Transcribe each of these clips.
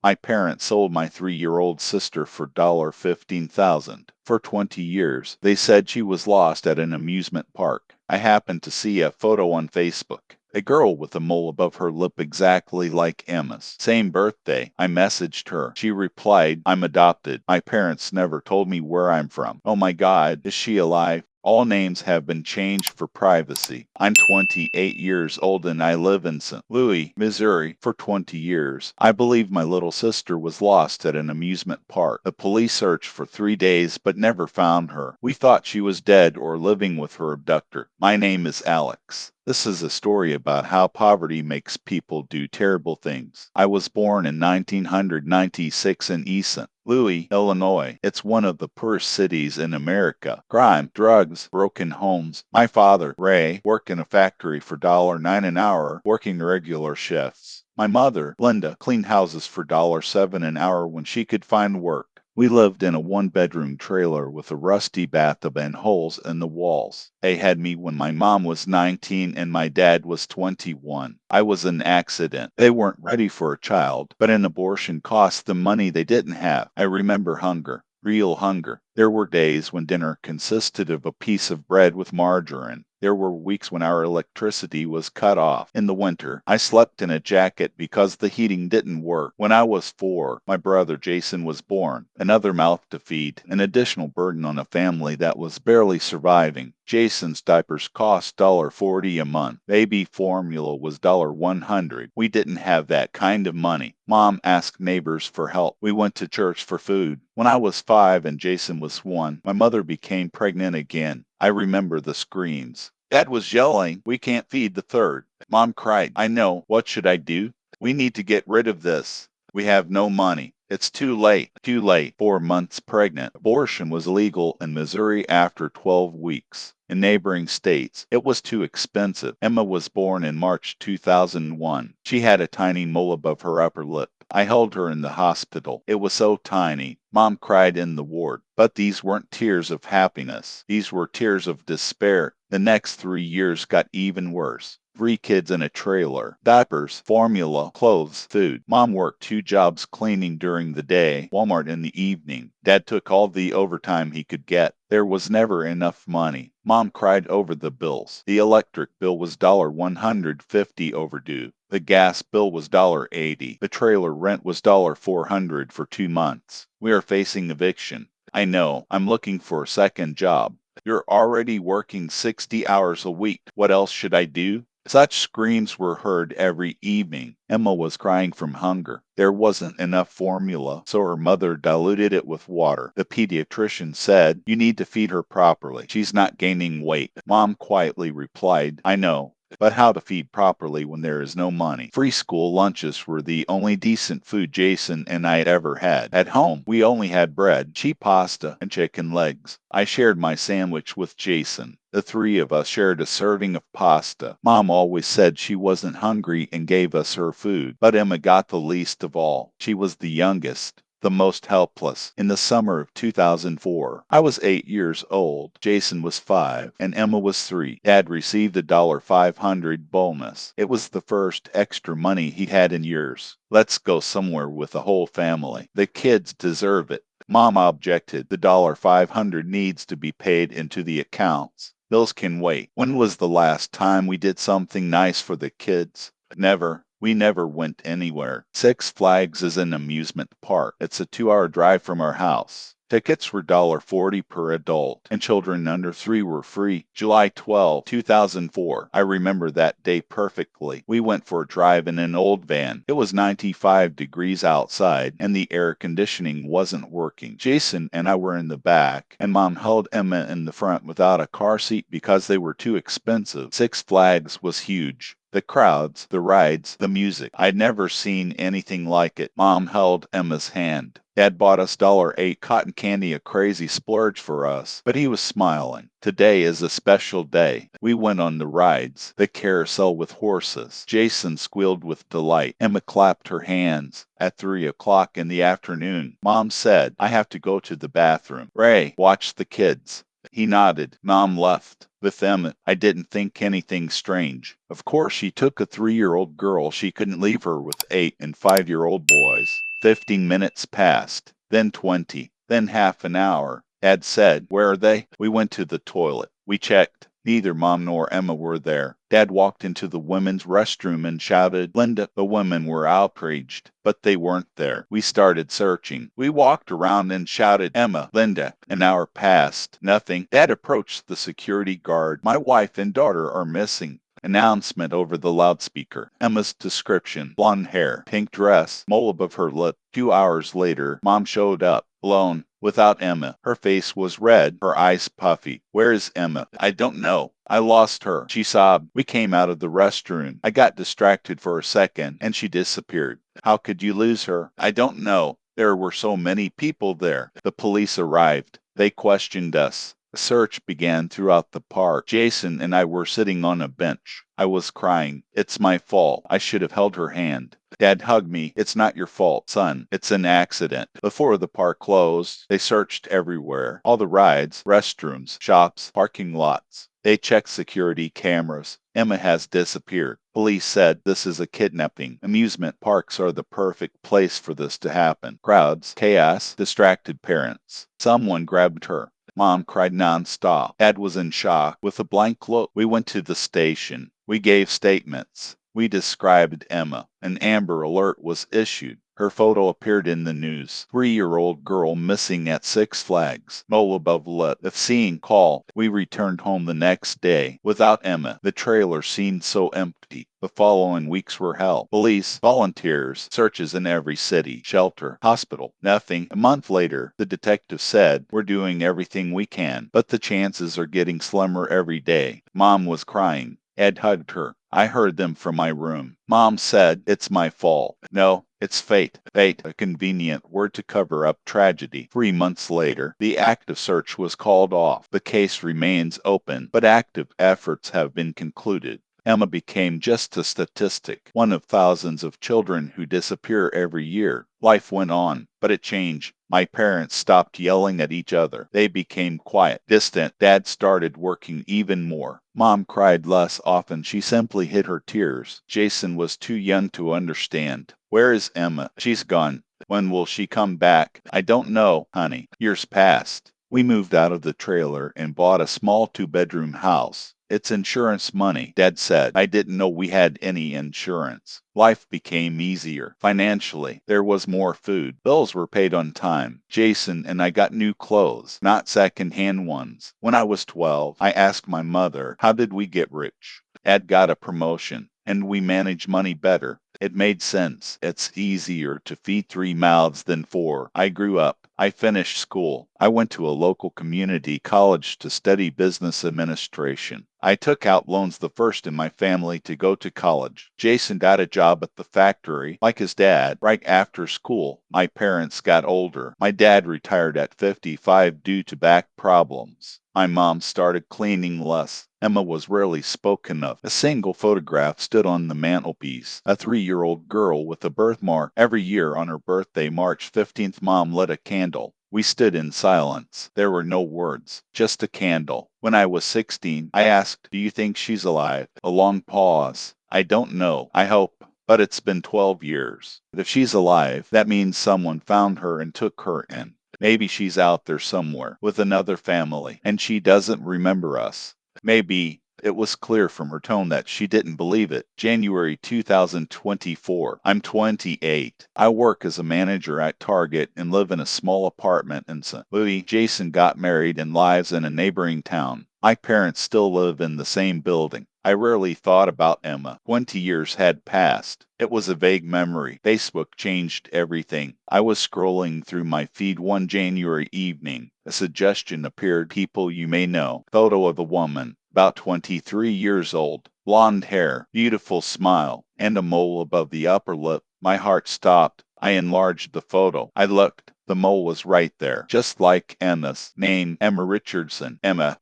My parents sold my 3-year-old sister for $15,000. For 20 years, they said she was lost at an amusement park. I happened to see a photo on Facebook. A girl with a mole above her lip exactly like Emma's. Same birthday. I messaged her. She replied, "I'm adopted. My parents never told me where I'm from. Oh my God, is she alive?" All names have been changed for privacy. I'm 28 years old and I live in St. Louis, Missouri for 20 years. I believe my little sister was lost at an amusement park. The police searched for 3 days but never found her. We thought she was dead or living with her abductor. My name is Alex. This is a story about how poverty makes people do terrible things. I was born in 1996 in East St. Louis, Illinois. It's one of the poorest cities in America. Crime, drugs, broken homes. My father, Ray, worked in a factory for $9 an hour, working regular shifts. My mother, Linda, cleaned houses for $7 an hour when she could find work. We lived in a one-bedroom trailer with a rusty bathtub and holes in the walls. They had me when my mom was 19 and my dad was 21. I was an accident. They weren't ready for a child, but an abortion cost them money they didn't have. I remember hunger. Real hunger. There were days when dinner consisted of a piece of bread with margarine. There were weeks when our electricity was cut off. In the winter, I slept in a jacket because the heating didn't work. When I was 4, my brother Jason was born. Another mouth to feed, an additional burden on a family that was barely surviving. Jason's diapers cost $40 a month. Baby formula was $100. We didn't have that kind of money. Mom asked neighbors for help. We went to church for food. When I was 5 and Jason was 1, my mother became pregnant again. I remember the screams. Dad was yelling, "We can't feed the third." Mom cried, "I know. What should I do? We need to get rid of this. We have no money. It's too late. Too late." 4 months pregnant. Abortion was legal in Missouri after 12 weeks. In neighboring states, it was too expensive. Emma was born in March 2001. She had a tiny mole above her upper lip. I held her in the hospital. It was so tiny. Mom cried in the ward. But these weren't tears of happiness. These were tears of despair. The next 3 years got even worse. 3 kids in a trailer, diapers, formula, clothes, food. Mom worked 2 jobs cleaning during the day, Walmart in the evening. Dad took all the overtime he could get. There was never enough money. Mom cried over the bills. The electric bill was $150 overdue. The gas bill was $80. The trailer rent was $400 for 2 months. We are facing eviction. I know. I'm looking for a second job. You're already working 60 hours a week. What else should I do? Such screams were heard every evening. Emma was crying from hunger. There wasn't enough formula, so her mother diluted it with water. The pediatrician said, "You need to feed her properly. She's not gaining weight." Mom quietly replied, "I know. But how to feed properly when there is no money?" Free school lunches were the only decent food Jason and I had ever had. At home, we only had bread, cheap pasta, and chicken legs. I shared my sandwich with Jason. The 3 of us shared a serving of pasta. Mom always said she wasn't hungry and gave us her food, but Emma got the least of all. She was the youngest, the most helpless. In the summer of 2004, I was 8 years old, Jason was 5, and Emma was 3. Dad received a $500 bonus. It was the first extra money he had in years. "Let's go somewhere with the whole family. The kids deserve it." Mom objected. The $500 needs to be paid into the accounts. Bills can wait. When was the last time we did something nice for the kids? Never. We never went anywhere. Six Flags is an amusement park. It's a 2-hour drive from our house. Tickets were $40 per adult, and children under 3 were free. July 12, 2004. I remember that day perfectly. We went for a drive in an old van. It was 95 degrees outside, and the air conditioning wasn't working. Jason and I were in the back, and Mom held Emma in the front without a car seat because they were too expensive. Six Flags was huge. The crowds, the rides, the music. I'd never seen anything like it. Mom held Emma's hand. Dad bought us $8 cotton candy, a crazy splurge for us, but he was smiling. Today is a special day. We went on the rides, the carousel with horses. Jason squealed with delight. Emma clapped her hands. At 3 o'clock in the afternoon, Mom said, "I have to go to the bathroom. Ray, watch the kids." He nodded. Mom left. With them, I didn't think anything strange. Of course, she took a 3-year-old girl. She couldn't leave her with 8 and 5-year-old boys. 15 minutes passed, then 20, then half an hour. Dad said, "Where are they?" We went to the toilet. We checked. Neither Mom nor Emma were there. Dad walked into the women's restroom and shouted, "Linda!" The women were outraged, but they weren't there. We started searching. We walked around and shouted, "Emma! Linda!" An hour passed. Nothing. Dad approached the security guard. "My wife and daughter are missing." Announcement over the loudspeaker. Emma's description: blonde hair, pink dress, mole above her lip. 2 hours later, Mom showed up, alone, without Emma. Her face was red, her eyes puffy. "Where is Emma?" "I don't know. I lost her," she sobbed. "We came out of the restroom. I got distracted for a second, and she disappeared." "How could you lose her?" "I don't know. There were so many people there." The police arrived. They questioned us. A search began throughout the park. Jason and I were sitting on a bench. I was crying. "It's my fault. I should have held her hand." Dad hugged me. "It's not your fault, son. It's an accident." Before the park closed, they searched everywhere. All the rides, restrooms, shops, parking lots. They checked security cameras. Emma has disappeared. Police said this is a kidnapping. Amusement parks are the perfect place for this to happen. Crowds, chaos, distracted parents. Someone grabbed her. Mom cried nonstop. Dad was in shock. With a blank look, we went to the station. We gave statements. We described Emma. An Amber Alert was issued. Her photo appeared in the news. 3-year-old girl missing at Six Flags. Mole above lip. If seen, call. We returned home the next day. Without Emma, the trailer seemed so empty. The following weeks were hell. Police, volunteers, searches in every city, shelter, hospital. Nothing. A month later, the detective said, "We're doing everything we can, but the chances are getting slimmer every day." Mom was crying. Ed hugged her. I heard them from my room. Mom said, "It's my fault." No, it's fate. Fate, a convenient word to cover up tragedy. 3 months later, the active search was called off. The case remains open, but active efforts have been concluded. Emma became just a statistic, one of thousands of children who disappear every year. Life went on, but it changed. My parents stopped yelling at each other. They became quiet, distant. Dad started working even more. Mom cried less often. She simply hid her tears. Jason was too young to understand. "Where is Emma?" "She's gone." "When will she come back?" "I don't know, honey." Years passed. We moved out of the trailer and bought a small 2-bedroom house. "It's insurance money," Dad said. I didn't know we had any insurance. Life became easier. Financially, there was more food. Bills were paid on time. Jason and I got new clothes, not second-hand ones. When I was 12, I asked my mother, "How did we get rich?" Dad got a promotion, and we managed money better. It made sense. It's easier to feed 3 mouths than 4. I grew up. I finished school. I went to a local community college to study business administration. I took out loans, the first in my family to go to college. Jason got a job at the factory, like his dad, right after school. My parents got older. My dad retired at 55 due to back problems. My mom started cleaning less. Emma was rarely spoken of. A single photograph stood on the mantelpiece. A 3-year-old girl with a birthmark. Every year on her birthday, March 15th, Mom lit a candle. We stood in silence. There were no words, just a candle. When I was 16, I asked, "Do you think she's alive?" A long pause. "I don't know. I hope. But it's been 12 years. If she's alive, that means someone found her and took her in. Maybe she's out there somewhere with another family, and she doesn't remember us. Maybe." It was clear from her tone that she didn't believe it. January 2024. I'm 28. I work as a manager at Target and live in a small apartment in St. Louis. Jason got married and lives in a neighboring town. My parents still live in the same building. I rarely thought about Emma. 20 years had passed. It was a vague memory. Facebook changed everything. I was scrolling through my feed one January evening. A suggestion appeared: "People you may know." Photo of a woman, about 23 years old. Blonde hair, beautiful smile, and a mole above the upper lip. My heart stopped. I enlarged the photo. I looked. The mole was right there, just like Emma's. Name: Emma Richardson. Emma.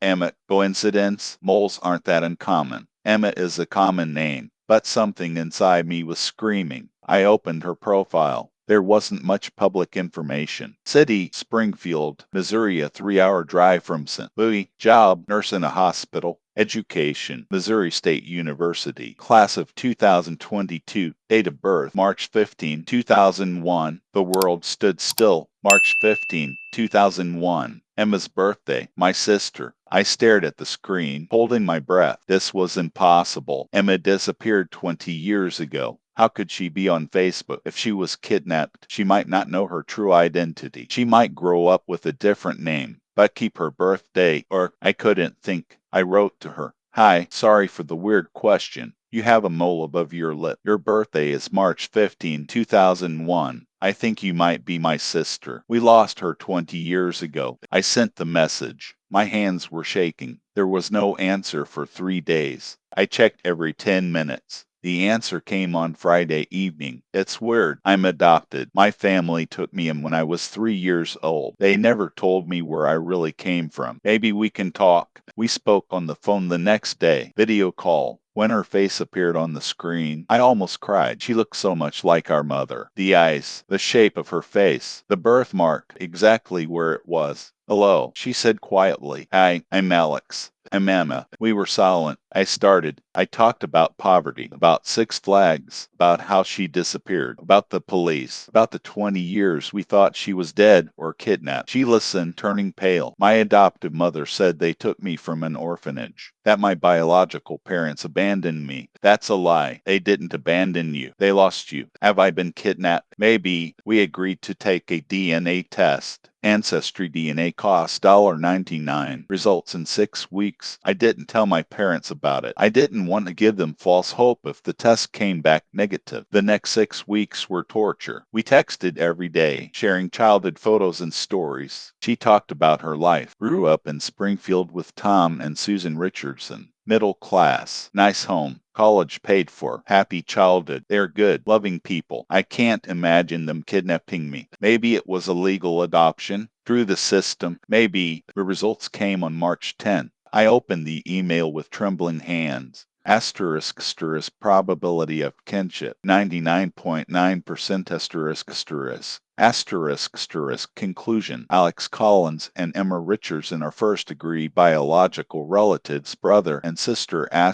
Coincidence? Moles aren't that uncommon. Emma is a common name, but something inside me was screaming. I opened her profile. There wasn't much public information. City: Springfield, Missouri, a 3-hour drive from St. Louis. Job: nurse in a hospital. Education, Missouri State University, class of 2022, date of birth, March 15, 2001. The world stood still, March 15, 2001. Emma's birthday, my sister. I stared at the screen, holding my breath. This was impossible. Emma disappeared 20 years ago. How could she be on Facebook? If she was kidnapped, she might not know her true identity. She might grow up with a different name, but keep her birthday, or I couldn't think. I wrote to her. Hi, sorry for the weird question. You have a mole above your lip. Your birthday is March 15, 2001. I think you might be my sister. We lost her 20 years ago. I sent the message. My hands were shaking. There was no answer for 3 days. I checked every 10 minutes. The answer came on Friday evening. It's weird. I'm adopted. My family took me in when I was 3 years old. They never told me where I really came from. Maybe we can talk. We spoke on the phone the next day. Video call. When her face appeared on the screen, I almost cried. She looked so much like our mother. The eyes, the shape of her face, the birthmark, exactly where it was. Hello, she said quietly. Hi, I'm Alex. I'm Emma. We were silent. I talked about poverty, about Six Flags, about how she disappeared, about the police, about the 20 years we thought she was dead or kidnapped. She listened, turning pale. My adoptive mother said they took me from an orphanage, that my biological parents abandoned me. That's a lie. They didn't abandon you. They lost you. Have I been kidnapped? Maybe. We agreed to take a DNA test. Ancestry DNA costs $1.99. Results in 6 weeks. I didn't tell my parents about it. I didn't want to give them false hope if the test came back negative. The next 6 weeks were torture. We texted every day, sharing childhood photos and stories. She talked about her life. Grew up in Springfield with Tom and Susan Richardson. Middle class, nice home, college paid for, happy childhood. They're good, loving people. I can't imagine them kidnapping me. Maybe it was a legal adoption through the system. Maybe the results came on March 10th. I opened the email with trembling hands. Asterisk probability of kinship 99.9% conclusion. Alex Collins and Emma Richardson are first degree biological relatives, brother and sister I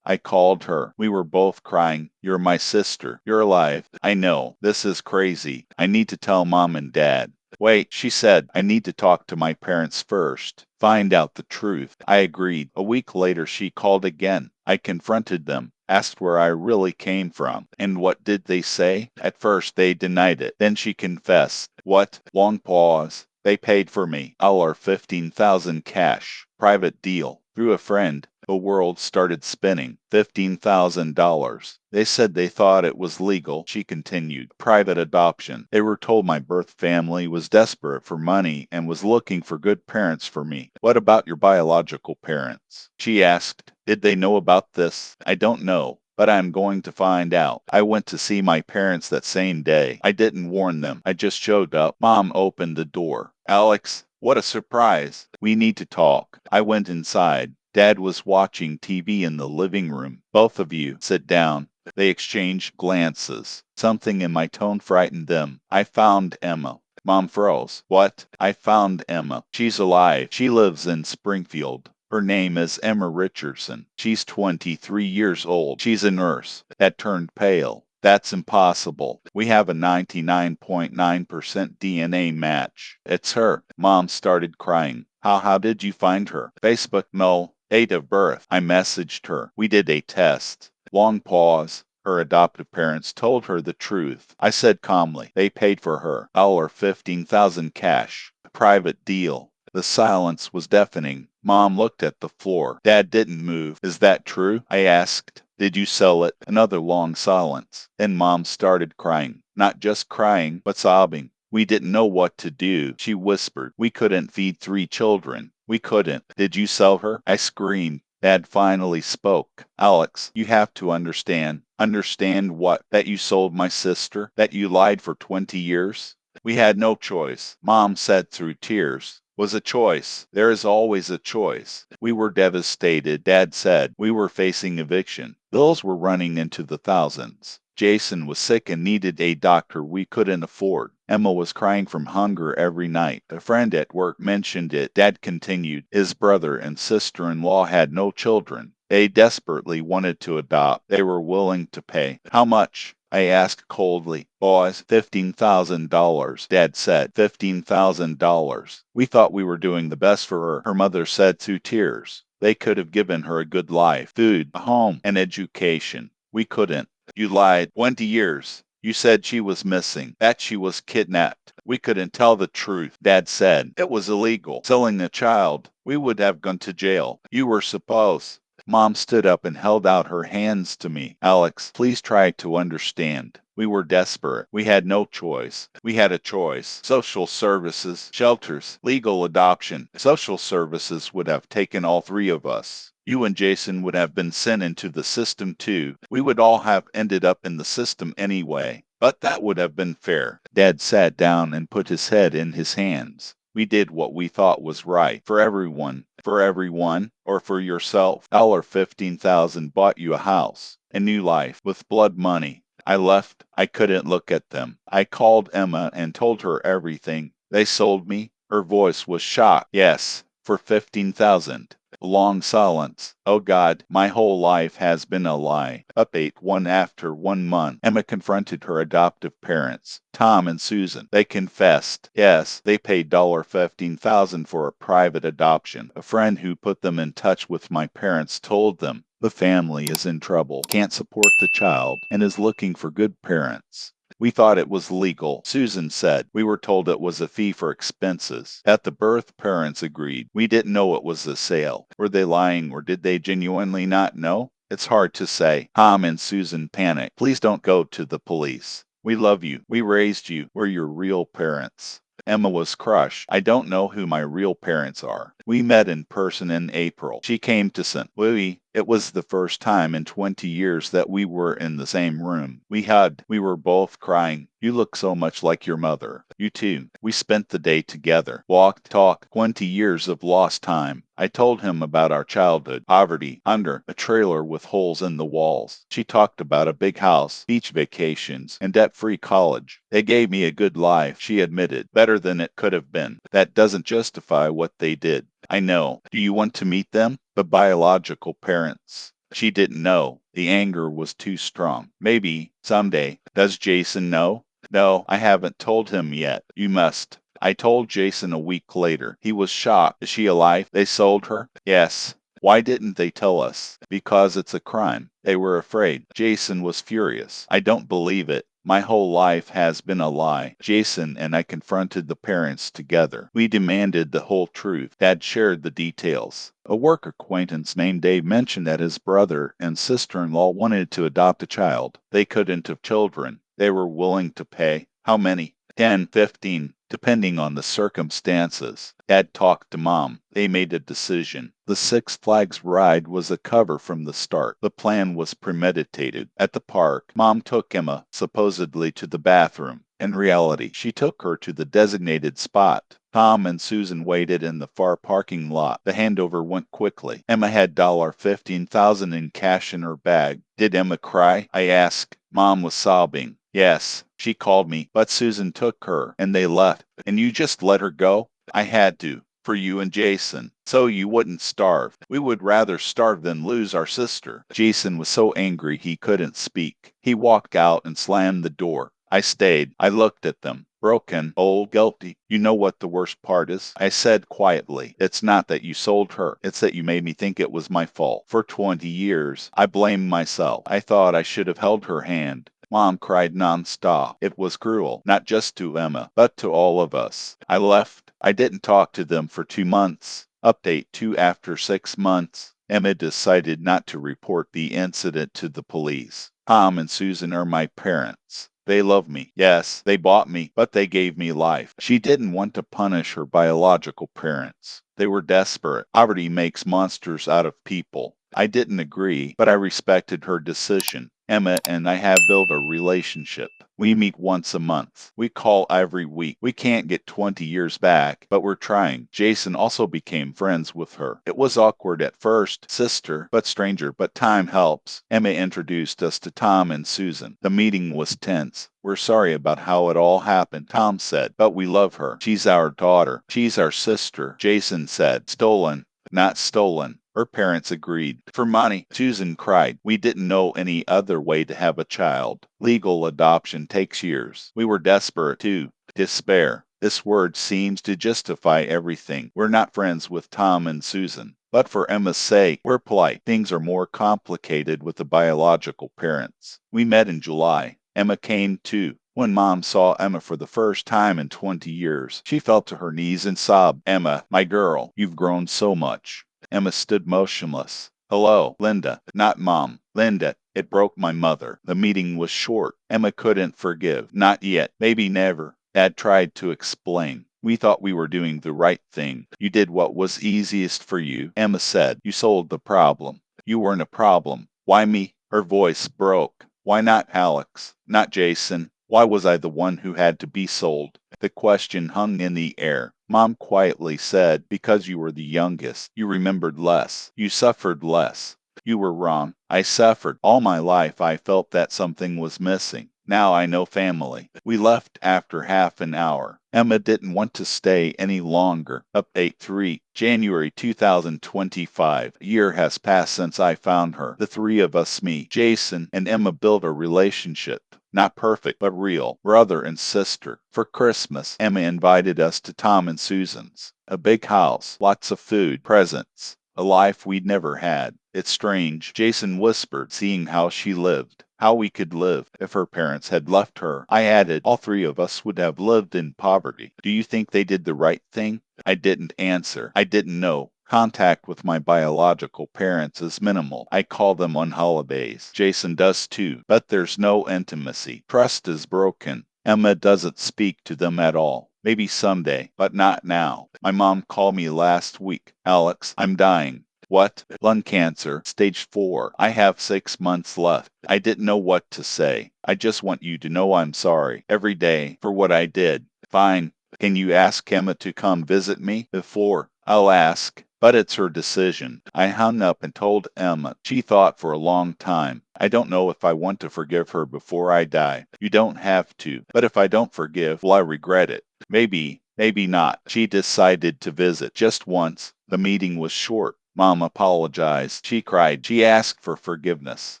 called her. We were both crying. You're my sister. You're alive. I know. This is crazy. I need to tell mom and dad. Wait, she said, I need to talk to my parents first. Find out the truth. I agreed. A week later, she called again. I confronted them, asked where I really came from. And what did they say? At first, they denied it. Then she confessed. What? Long pause. They paid for me. $15,000 cash. Private deal. Through a friend. The world started spinning. $15,000. They said they thought it was legal, she continued. Private adoption. They were told my birth family was desperate for money and was looking for good parents for me. What about your biological parents? She asked. Did they know about this? I don't know. But I'm going to find out. I went to see my parents that same day. I didn't warn them. I just showed up. Mom opened the door. Alex, what a surprise. We need to talk. I went inside. Dad was watching TV in the living room. Both of you, sit down. They exchanged glances. Something in my tone frightened them. I found Emma. Mom froze. What? I found Emma. She's alive. She lives in Springfield. Her name is Emma Richardson. She's 23 years old. She's a nurse. That turned pale. That's impossible. We have a 99.9% DNA match. It's her. Mom started crying. How did you find her? Facebook? No. Date of birth. I messaged her. We did a test. Long pause. Her adoptive parents told her the truth. I said calmly, they paid for her. $15,000 cash. Private deal. The silence was deafening. Mom looked at the floor. Dad didn't move. Is that true? I asked. Did you sell it? Another long silence. Then Mom started crying. Not just crying, but sobbing. We didn't know what to do, she whispered. We couldn't feed 3 children. We couldn't. Did you sell her? I screamed. Dad finally spoke. Alex, you have to understand. Understand what? That you sold my sister? That you lied for 20 years? We had no choice. Mom said through tears. Was a choice. There is always a choice. We were devastated, Dad said. We were facing eviction. Bills were running into the thousands. Jason was sick and needed a doctor we couldn't afford. Emma was crying from hunger every night. A friend at work mentioned it. Dad continued. His brother and sister-in-law had no children. They desperately wanted to adopt. They were willing to pay. How much? I asked coldly. Boys, $15,000, Dad said. $15,000. We thought we were doing the best for her mother said through tears. They could have given her a good life, food, a home, and education. We couldn't. You lied. 20 years. You said she was missing, that she was kidnapped. We couldn't tell the truth, Dad said. It was illegal. Selling a child. We would have gone to jail. You were supposed. Mom stood up and held out her hands to me. Alex, please try to understand. We were desperate. We had no choice. We had a choice. Social services, shelters, legal adoption. Social services would have taken all three of us. You and Jason would have been sent into the system too. We would all have ended up in the system anyway. But that would have been fair. Dad sat down and put his head in his hands. We did what we thought was right for everyone. For everyone, or for yourself. $15,000 bought you a house, a new life, with blood money. I left. I couldn't look at them. I called Emma and told her everything. They sold me. Her voice was shocked. Yes, for 15,000. Long silence. Oh God, my whole life has been a lie. Update one after 1 month. Emma confronted her adoptive parents, Tom and Susan. They confessed. Yes, they paid $15,000 for a private adoption. A friend who put them in touch with my parents told them the family is in trouble, can't support the child, and is looking for good parents. We thought it was legal, Susan said. We were told it was a fee for expenses. At the birth, parents agreed. We didn't know it was a sale. Were they lying or did they genuinely not know? It's hard to say. Tom and Susan panicked. Please don't go to the police. We love you. We raised you. We're your real parents. Emma was crushed. I don't know who my real parents are. We met in person in April. She came to St. Louis. It was the first time in 20 years that we were in the same room. We hugged. We were both crying. You look so much like your mother. You too. We spent the day together. Walked, talked. 20 years of lost time. I told him about our childhood, poverty, under a trailer with holes in the walls. She talked about a big house, beach vacations, and debt-free college. They gave me a good life, she admitted, better than it could have been. That doesn't justify what they did. I know. Do you want to meet them? The biological parents. She didn't know. The anger was too strong. Maybe, someday. Does Jason know? No, I haven't told him yet. You must. I told Jason a week later. He was shocked. Is she alive? They sold her? Yes. Why didn't they tell us? Because it's a crime. They were afraid. Jason was furious. I don't believe it. My whole life has been a lie. Jason and I confronted the parents together. We demanded the whole truth. Dad shared the details. A work acquaintance named Dave mentioned that his brother and sister-in-law wanted to adopt a child. They couldn't have children. They were willing to pay. How many? 10, 15, depending on the circumstances. Dad talked to Mom. They made a decision. The Six Flags ride was a cover from the start. The plan was premeditated. At the park, Mom took Emma, supposedly, to the bathroom. In reality, she took her to the designated spot. Tom and Susan waited in the far parking lot. The handover went quickly. Emma had $15,000 in cash in her bag. Did Emma cry? I asked. Mom was sobbing. Yes, she called me, but Susan took her, and they left. And you just let her go? I had to, for you and Jason, so you wouldn't starve. We would rather starve than lose our sister. Jason was so angry he couldn't speak. He walked out and slammed the door. I stayed. I looked at them. Broken, old, guilty. You know what the worst part is? I said quietly, it's not that you sold her. It's that you made me think it was my fault. For 20 years, I blamed myself. I thought I should have held her hand. Mom cried nonstop. It was cruel, not just to Emma, but to all of us. I left. I didn't talk to them for 2 months. Update 2 after 6 months. Emma decided not to report the incident to the police. Tom and Susan are my parents. They love me. Yes, they bought me, but they gave me life. She didn't want to punish her biological parents. They were desperate. Poverty makes monsters out of people. I didn't agree, but I respected her decision. Emma and I have built a relationship. We meet once a month. We call every week. We can't get 20 years back, but we're trying. Jason also became friends with her. It was awkward at first, sister, but stranger, but time helps. Emma introduced us to Tom and Susan. The meeting was tense. We're sorry about how it all happened, Tom said, but we love her. She's our daughter. She's our sister, Jason said. Stolen. Not stolen. Her parents agreed. For money, Susan cried. We didn't know any other way to have a child. Legal adoption takes years. We were desperate too. Despair. This word seems to justify everything. We're not friends with Tom and Susan. But for Emma's sake, we're polite. Things are more complicated with the biological parents. We met in July. Emma came too. When Mom saw Emma for the first time in 20 years, she fell to her knees and sobbed, Emma, my girl, you've grown so much. Emma stood motionless. Hello, Linda. Not Mom. Linda. It broke my mother. The meeting was short. Emma couldn't forgive. Not yet. Maybe never. Dad tried to explain. We thought we were doing the right thing. You did what was easiest for you, Emma said. You solved the problem. You weren't a problem. Why me? Her voice broke. Why not Alex? Not Jason? Why was I the one who had to be sold? The question hung in the air. Mom quietly said, because you were the youngest, you remembered less. You suffered less. You were wrong. I suffered. All my life I felt that something was missing. Now I know family. We left after half an hour. Emma didn't want to stay any longer. Update 3, January 2025. A year has passed since I found her. The three of us, me, Jason, and Emma, built a relationship. Not perfect, but real. Brother and sister. For Christmas, Emma invited us to Tom and Susan's. A big house, lots of food, presents. A life we'd never had. It's strange, Jason whispered, seeing how she lived. How we could live if her parents had left her. I added, all three of us would have lived in poverty. Do you think they did the right thing? I didn't answer. I didn't know. Contact with my biological parents is minimal. I call them on holidays. Jason does too. But there's no intimacy. Trust is broken. Emma doesn't speak to them at all. Maybe someday, but not now. My mom called me last week. Alex, I'm dying. What? Lung cancer, stage 4. I have 6 months left. I didn't know what to say. I just want you to know I'm sorry every day for what I did. Fine. Can you ask Emma to come visit me? Before. I'll ask. But it's her decision. I hung up and told Emma. She thought for a long time. I don't know if I want to forgive her before I die. You don't have to. But if I don't forgive, will I regret it? Maybe, maybe not. She decided to visit just once. The meeting was short. Mom apologized. She cried. She asked for forgiveness.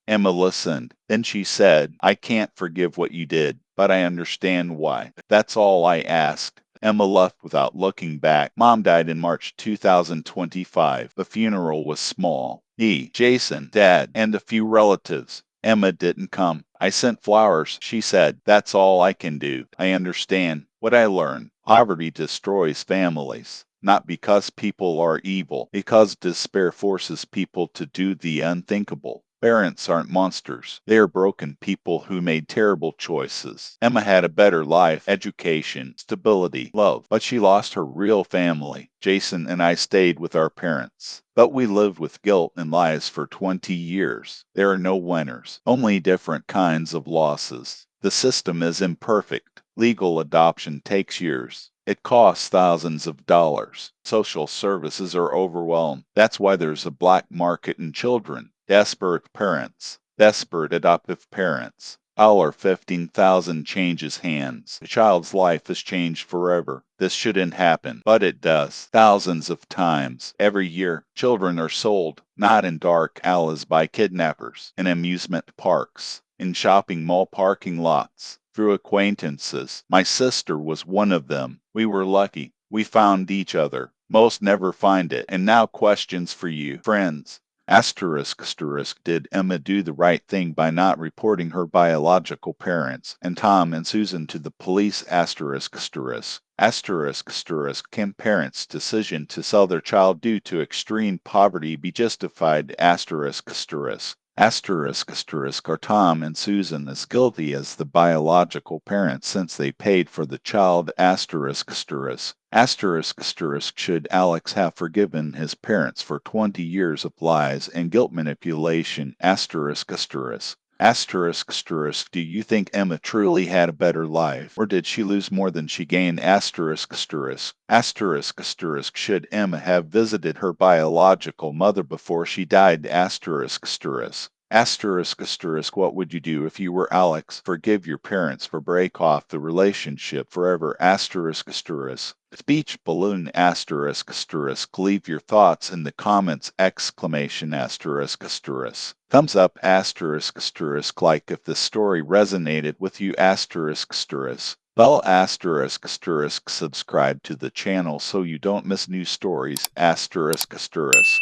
Emma listened. Then she said, I can't forgive what you did, but I understand why. That's all I asked. Emma left without looking back. Mom died in March 2025. The funeral was small. Me, Jason, Dad, and a few relatives. Emma didn't come. I sent flowers, she said. That's all I can do. I understand. What I learned. Poverty destroys families. Not because people are evil, because despair forces people to do the unthinkable. Parents aren't monsters. They are broken people who made terrible choices. Emma had a better life, education, stability, love, but she lost her real family. Jason and I stayed with our parents. But we lived with guilt and lies for 20 years. There are no winners, only different kinds of losses. The system is imperfect. Legal adoption takes years. It costs thousands of dollars. Social services are overwhelmed. That's why there's a black market in children. Desperate parents. Desperate adoptive parents. $15,000 changes hands. A child's life is changed forever. This shouldn't happen, but it does. Thousands of times. Every year, children are sold, not in dark alleys by kidnappers, in amusement parks, in shopping mall parking lots, through acquaintances. My sister was one of them. We were lucky. We found each other. Most never find it. And now questions for you, friends. Asterisk, did Emma do the right thing by not reporting her biological parents and Tom and Susan to the police? Asterisk. Can parents' decision to sell their child due to extreme poverty be justified? Asterisk. Asterisk asterisk are Tom and Susan as guilty as the biological parents since they paid for the child asterisk asterisk. Asterisk asterisk should Alex have forgiven his parents for 20 years of lies and guilt manipulation asterisk asterisk. Asterisk asterisk do you think Emma truly had a better life, or did she lose more than she gained asterisk asterisk. Asterisk asterisk should Emma have visited her biological mother before she died asterisk asterisk. Asterisk asterisk what would you do if you were Alex? Forgive your parents for break off the relationship forever asterisk asterisk. Speech balloon asterisk asterisk. Leave your thoughts in the comments exclamation asterisk asterisk. Thumbs up asterisk asterisk like if the story resonated with you asterisk asterisk. Bell asterisk asterisk subscribe to the channel so you don't miss new stories asterisk asterisk.